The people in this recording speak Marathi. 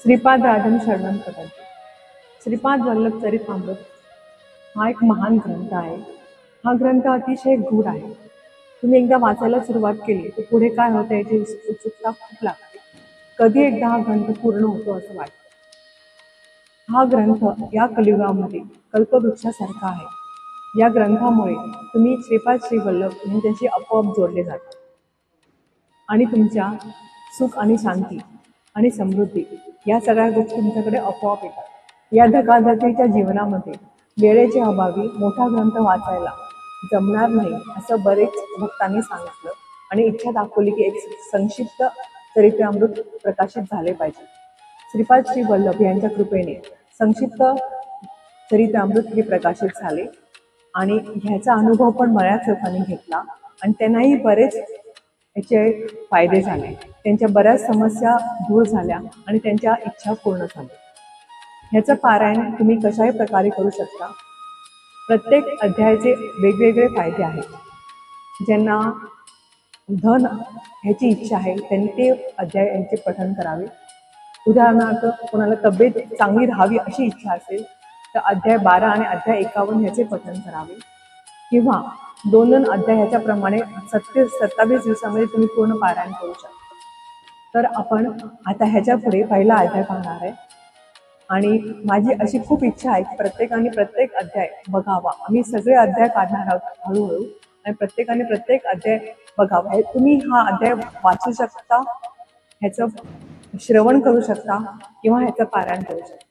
श्रीपाद राजन शरणम पठाडे. श्रीपाद वल्लभ चरित्रामृत हा एक महान ग्रंथ आहे. हा ग्रंथ अतिशय गूढ आहे. तुम्ही एकदा वाचायला सुरुवात केली तर पुढे काय होतं याची उत्सुकता खूप लागते. कधी एकदा हा ग्रंथ पूर्ण होतो असं वाटतं. हा ग्रंथ या कलियुगामध्ये कल्पवृक्षासारखा आहे. या ग्रंथामुळे तुम्ही श्रीपाद श्री वल्लभ यांच्याशी आपोआप जोडले जातात आणि तुमच्या सुख आणि शांती आणि समृद्धी या सगळ्या गोष्टी तुमच्याकडे आपोआप येतात. या धकाधकीच्या जीवनामध्ये वेळेच्या अभावी मोठा ग्रंथ वाचायला जमणार नाही असं बरेच भक्तांनी सांगितलं आणि इच्छा दाखवली की एक संक्षिप्त चरित्रामृत प्रकाशित झाले पाहिजे. श्रीपाद श्री वल्लभ यांच्या कृपेने संक्षिप्त चरित्रामृत हे प्रकाशित झाले आणि ह्याचा अनुभव पण बऱ्याच लोकांनी घेतला आणि त्यांनाही बरेच याचे फायदे झाले. त्यांच्या बऱ्याच समस्या दूर झाल्या आणि त्यांच्या इच्छा पूर्ण झाल्या. ह्याचं पारायण तुम्ही कशाही प्रकारे करू शकता. प्रत्येक अध्यायाचे वेगवेगळे फायदे आहेत. ज्यांना धन ह्याची इच्छा आहे त्यांनी ते अध्याय यांचे पठण करावे. उदाहरणार्थ कोणाला तब्येत चांगली राहावी अशी इच्छा असेल तर अध्याय 12 आणि अध्याय 51 ह्याचे पठण करावे किंवा 2 अध्याय ह्याच्याप्रमाणे 27 दिवसामध्ये तुम्ही पूर्ण पारायण करू शकता. तर आपण आता ह्याच्या पुढे पहिला अध्याय पाहणार आहे आणि माझी अशी खूप इच्छा आहे की प्रत्येकाने प्रत्येक अध्याय बघावा. आम्ही सगळे अध्याय काढणार आहोत हळूहळू आणि प्रत्येकाने प्रत्येक अध्याय बघावा. तुम्ही हा अध्याय वाचू शकता, ह्याचं श्रवण करू शकता किंवा ह्याचं पारायण करू शकता.